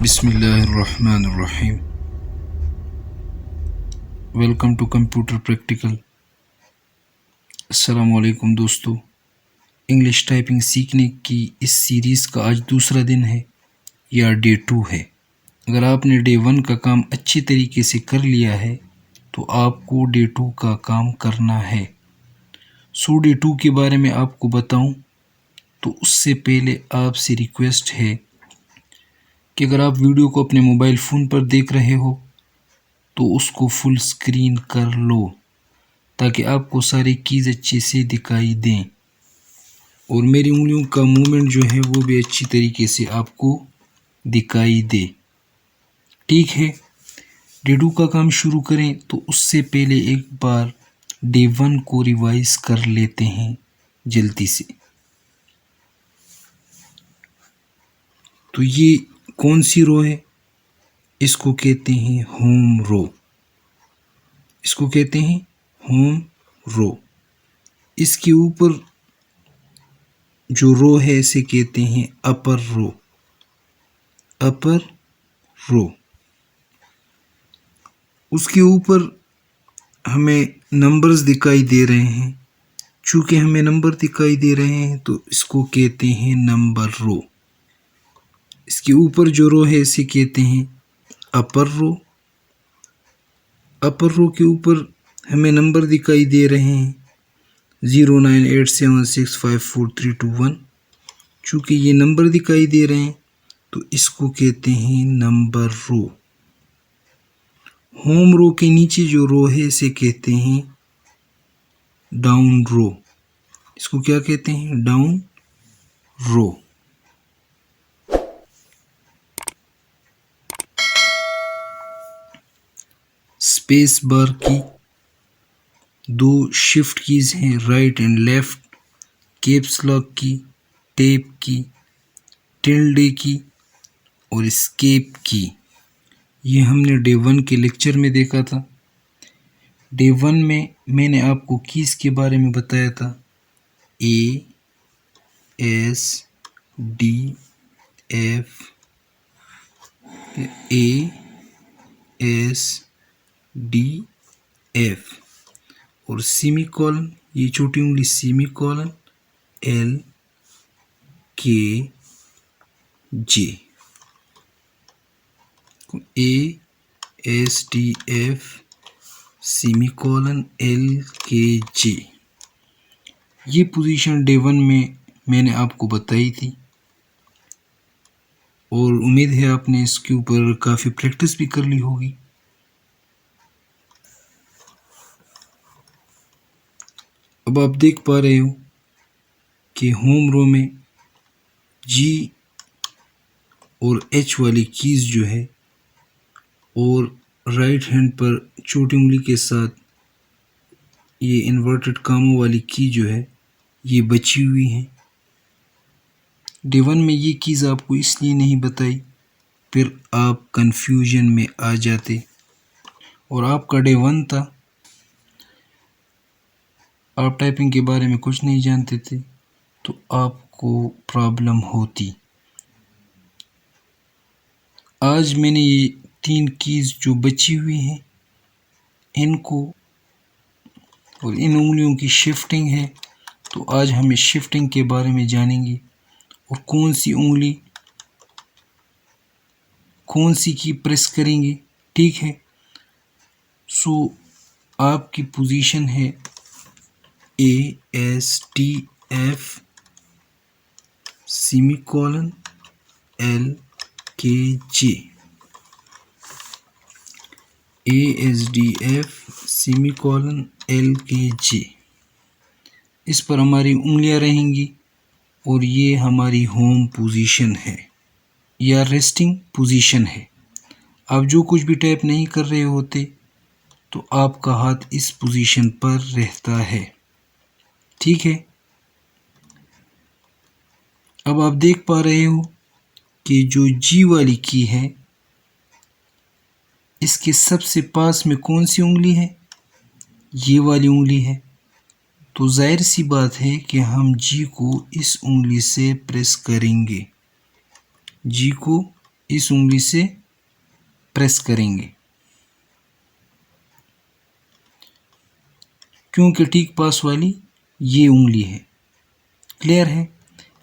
बिस्मिल्लाहिर्रहमानिर्रहीम। Welcome to computer practical. अस्सलाम वालेकुम दोस्तों, इंग्लिश टाइपिंग सीखने की इस सीरीज़ का आज दूसरा दिन है या डे 2 है। अगर आपने डे 1 का काम अच्छी तरीके से कर लिया है तो आपको डे 2 का काम करना है। डे 2 के बारे में आपको बताऊं तो उससे पहले आपसे रिक्वेस्ट है कि अगर आप वीडियो को अपने मोबाइल फ़ोन पर देख रहे हो तो उसको फुल स्क्रीन कर लो ताकि आपको सारी कीज़ अच्छे से दिखाई दें और मेरी उंगलियों का मूवमेंट जो है वो भी अच्छी तरीके से आपको दिखाई दे। ठीक है, डे 2 का काम शुरू करें तो उससे पहले एक बार डे 1 को रिवाइज कर लेते हैं जल्दी से। तो ये कौन सी रो है? इसको कहते हैं होम रो। इसको कहते हैं होम रो। इसके ऊपर जो रो है इसे कहते हैं अपर रो। अपर रो। उसके ऊपर हमें नंबर्स दिखाई दे रहे हैं। चूँकि हमें नंबर दिखाई दे रहे हैं तो इसको कहते हैं नंबर रो। इसके ऊपर जो रो है इसे कहते हैं अपर रो। अपर रो के ऊपर हमें नंबर दिखाई दे रहे हैं 0987654321। चूँकि ये नंबर दिखाई दे रहे हैं तो इसको कहते हैं नंबर रो। होम रो के नीचे जो रो है इसे कहते हैं डाउन रो। इसको क्या कहते हैं? डाउन रो। स्पेस बार की दो शिफ्ट कीज हैं, right and left, caps lock की, टैब की, टिल्डे की और एस्केप की। ये हमने डे 1 के लेक्चर में देखा था। डे 1 में मैंने आपको कीज़ के बारे में बताया था। A, S, D, F, A, S, D, F और सेमी कॉलन, ये छोटी उंगली semi colon, L, K, J। A, S, D, F, semi colon, L, K, J। ये पोजीशन डे 1 में मैंने आपको बताई थी और उम्मीद है आपने इसके ऊपर काफ़ी प्रैक्टिस भी कर ली होगी। अब आप देख पा रहे हो कि होम रो में G और H वाली कीज़ जो है और राइट हैंड पर छोटी उंगली के साथ ये इन्वर्टेड कामों वाली की जो है ये बची हुई है। डे 1 में ये कीज़ आपको इसलिए नहीं बताई, फिर आप कंफ्यूजन में आ जाते और आपका डे 1 था, आप टाइपिंग के बारे में कुछ नहीं जानते थे तो आपको प्रॉब्लम होती। आज मैंने ये 3 कीज़ जो बची हुई हैं इनको और इन उंगलियों की शिफ्टिंग है तो आज हम इस शिफ्टिंग के बारे में जानेंगे और कौन सी उंगली कौन सी की प्रेस करेंगे। ठीक है, सो आपकी पोजीशन है A, S, T, F, semi colon, L, K, J। A, S, D, F, semi colon, L, K, J। इस पर हमारी उंगलियां रहेंगी और ये हमारी होम पोजीशन है या रेस्टिंग पोजीशन है। आप जो कुछ भी टाइप नहीं कर रहे होते तो आपका हाथ इस पोजीशन पर रहता है। ठीक है, अब आप देख पा रहे हो कि जो G वाली की है इसके सबसे पास में कौन सी उंगली है? ये वाली उंगली है। तो जाहिर सी बात है कि हम G को इस उंगली से प्रेस करेंगे। G को इस उंगली से प्रेस करेंगे, क्योंकि ठीक पास वाली ये उंगली है। क्लियर है?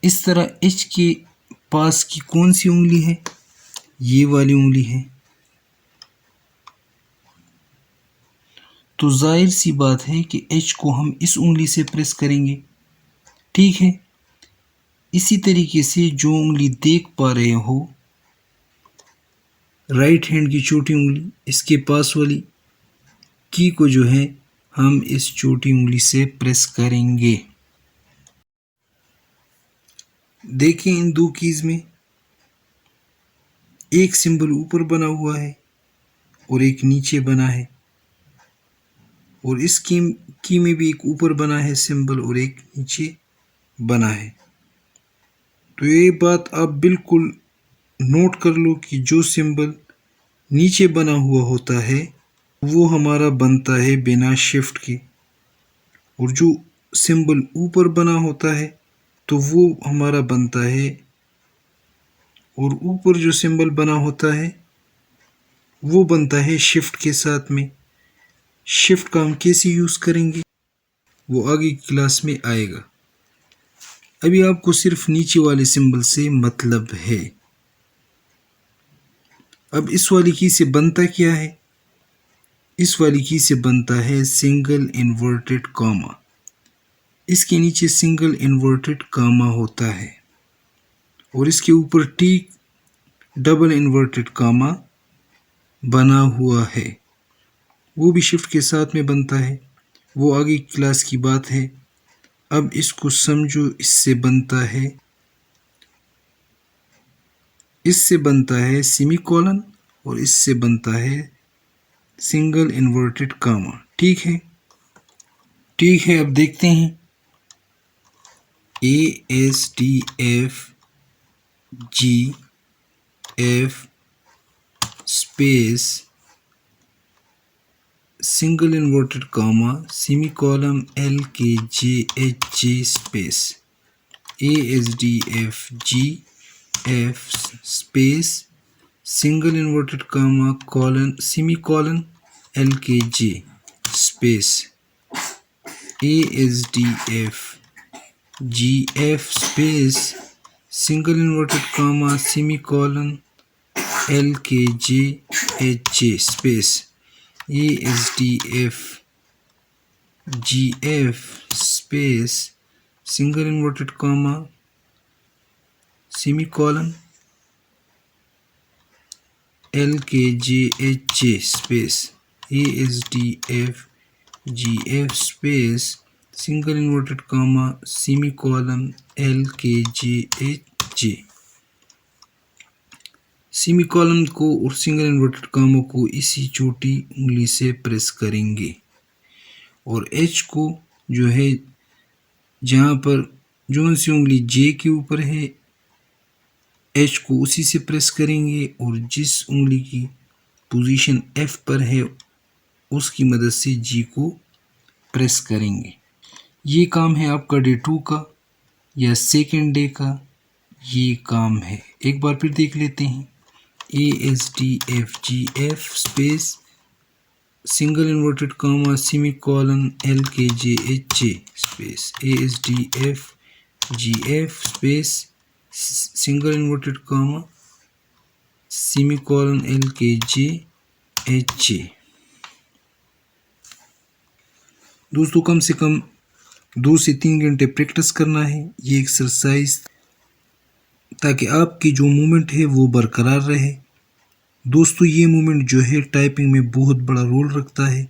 इस तरह एच के पास की कौन सी उंगली है? ये वाली उंगली है। तो जाहिर सी बात है कि एच को हम इस उंगली से प्रेस करेंगे। ठीक है। इसी तरीके से जो उंगली देख पा रहे हो, राइट हैंड की छोटी उंगली, इसके पास वाली की को जो है हम इस छोटी उंगली से प्रेस करेंगे। देखें इन दो कीज में एक सिंबल ऊपर बना हुआ है और एक नीचे बना है, और इस की में भी एक ऊपर बना है सिंबल और एक नीचे बना है। तो ये बात आप बिल्कुल नोट कर लो कि जो सिंबल नीचे बना हुआ होता है वो हमारा बनता है बिना शिफ्ट के, और जो सिंबल ऊपर बना होता है तो वो हमारा बनता है, और ऊपर जो सिंबल बना होता है वो बनता है शिफ्ट के साथ में। शिफ्ट का हम कैसे यूज़ करेंगे वो आगे की क्लास में आएगा। अभी आपको सिर्फ नीचे वाले सिंबल से मतलब है। अब इस वाली की से बनता क्या है? इस वाली की से बनता है सिंगल इन्वर्टेड कॉमा। इसके नीचे सिंगल इन्वर्टेड कॉमा होता है और इसके ऊपर टी डबल इन्वर्टेड कॉमा बना हुआ है, वो भी शिफ्ट के साथ में बनता है, वो आगे क्लास की बात है। अब इसको समझो, इससे बनता है सेमीकोलन और इससे बनता है सिंगल इन्वर्टेड कॉमा। ठीक है? ठीक है, अब देखते हैं ASDFGF space single inverted comma semicolon LKJHJ space ASDFGF space single inverted comma colon semicolon LKJ space ASDFGF space single inverted comma semicolon LKJHJ space ASDFGF space single inverted comma semicolon LKJHJ space ASDFGF space single inverted comma semicolon LKJHJ। Semicolon को और single inverted comma को इसी छोटी उंगली से press करेंगे, और H को जो है जहाँ पर जो सी उंगली जे के ऊपर है एच को उसी से प्रेस करेंगे, और जिस उंगली की पोजीशन एफ पर है उसकी मदद से जी को प्रेस करेंगे। ये काम है आपका डे 2 का या सेकेंड डे का ये काम है। एक बार फिर देख लेते हैं। ASDFGF space single inverted comma semicolon LKJHJ space ASDFGF space single inverted comma semicolon LKJHJ। दोस्तों कम से कम 2 से 3 घंटे प्रैक्टिस करना है ये एक्सरसाइज, ताकि आपकी जो मूवमेंट है वो बरकरार रहे। दोस्तों ये मूवमेंट जो है टाइपिंग में बहुत बड़ा रोल रखता है,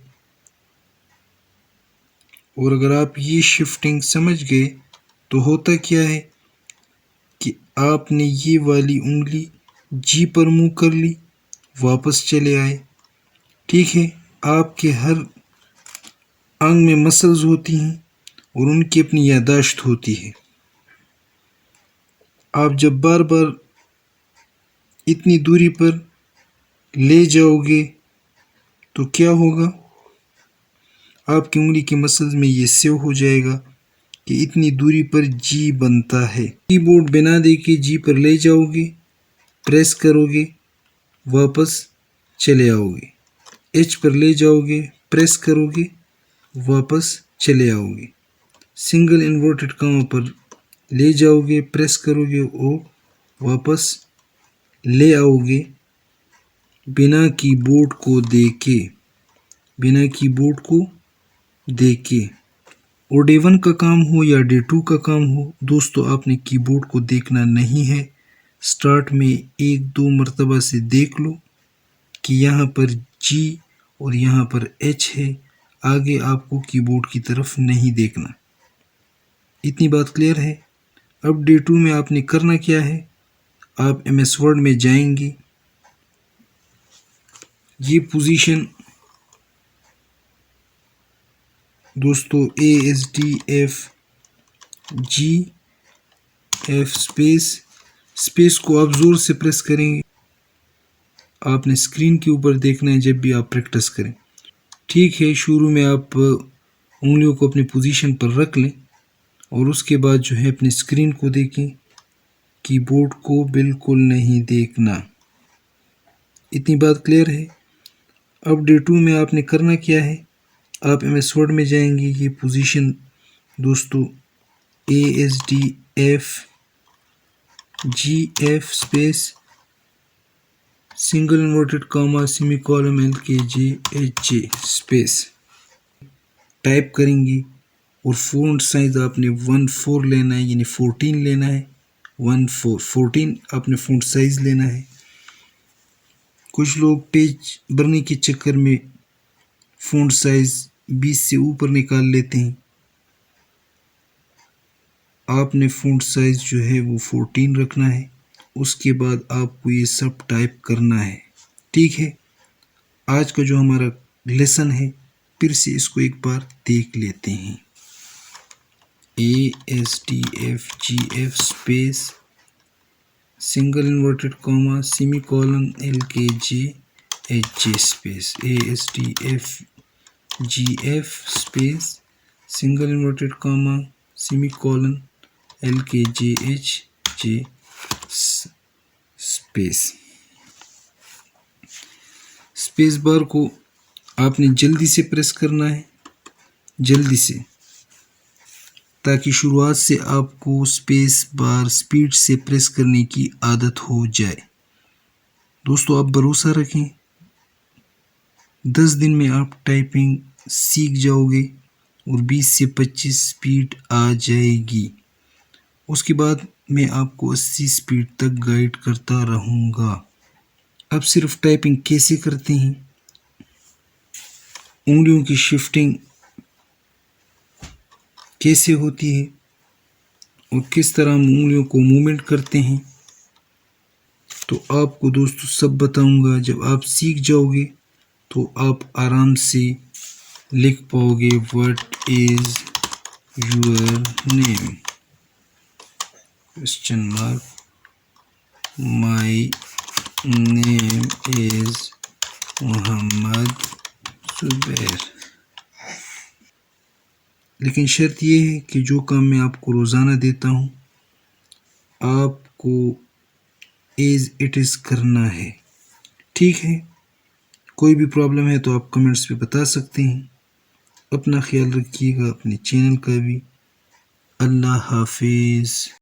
और अगर आप ये शिफ्टिंग समझ गए तो होता क्या है कि आपने ये वाली उंगली जी पर मूव कर ली, वापस चले आए। ठीक है? आपके हर अंग में मसल्स होती हैं और उनकी अपनी यादाश्त होती है। आप जब बार बार इतनी दूरी पर ले जाओगे तो क्या होगा, आपकी उंगली की मसल्स में ये सेव हो जाएगा कि इतनी दूरी पर जी बनता है। कीबोर्ड बिना देखे जी पर ले जाओगे प्रेस करोगे, वापस चले आओगे। एच पर ले जाओगे, प्रेस करोगे, वापस चले आओगे। सिंगल इन्वर्टेड कॉमा पर ले जाओगे, प्रेस करोगे और वापस ले आओगे बिना कीबोर्ड को देखे, बिना कीबोर्ड को देखे। और डे 1 का काम हो या डे 2 का काम हो, दोस्तों आपने कीबोर्ड को देखना नहीं है। स्टार्ट में 1-2 मरतबा से देख लो कि यहाँ पर जी और यहाँ पर एच है, आगे आपको कीबोर्ड की तरफ नहीं देखना। इतनी बात क्लियर है। अब डे 2 में आपने करना क्या है, आप MS वर्ड में जाएंगे, ये पोजीशन दोस्तों ASDFGF स्पेस को आप ज़ोर से प्रेस करेंगे। आपने स्क्रीन के ऊपर देखना है जब भी आप प्रैक्टिस करें। ठीक है, शुरू में आप उंगलियों को अपनी पोजीशन पर रख लें और उसके बाद जो है अपनी स्क्रीन को देखें, कीबोर्ड को बिल्कुल नहीं देखना। इतनी बात क्लियर है। अब डे 2 में आपने करना क्या है, आप MS वर्ड में जाएंगे, ये पोजीशन दोस्तों ASDFGF space single inverted comma semicolon LKJHJ space type करेंगे और फ़ॉन्ट साइज़ आपने 1/4 लेना है, यानी 14 लेना है। 14 आपने फ़ॉन्ट साइज़ लेना है। कुछ लोग पेज भरने के चक्कर में फ़ॉन्ट साइज़ 20 से ऊपर निकाल लेते हैं। आपने फ़ॉन्ट साइज़ जो है वो 14 रखना है। उसके बाद आपको ये सब टाइप करना है। ठीक है, आज का जो हमारा लेसन है, फिर से इसको एक बार देख लेते हैं। ASDFGF space single inverted comma semicolon LKJHJ space ASDFGF space single inverted comma semicolon LKJHJ space bar को आपने जल्दी से प्रेस करना है, जल्दी से, ताकि शुरुआत से आपको स्पेस बार स्पीड से प्रेस करने की आदत हो जाए। दोस्तों आप भरोसा रखें, 10 दिन में आप टाइपिंग सीख जाओगे और 20 से 25 स्पीड आ जाएगी। उसके बाद मैं आपको 80 स्पीड तक गाइड करता रहूँगा। अब सिर्फ टाइपिंग कैसे करते हैं, उंगलियों की शिफ्टिंग कैसे होती है और किस तरह हम उंगलियों को मूवमेंट करते हैं, तो आपको दोस्तों सब बताऊंगा। जब आप सीख जाओगे तो आप आराम से लिख पाओगे what is your name question mark my name is Mohammad Zubair. लेकिन शर्त ये है कि जो काम मैं आपको रोज़ाना देता हूँ आपको एज इट इज़ करना है। ठीक है, कोई भी प्रॉब्लम है तो आप कमेंट्स पे बता सकते हैं। अपना ख्याल रखिएगा, अपने चैनल का भी। अल्लाह हाफिज़।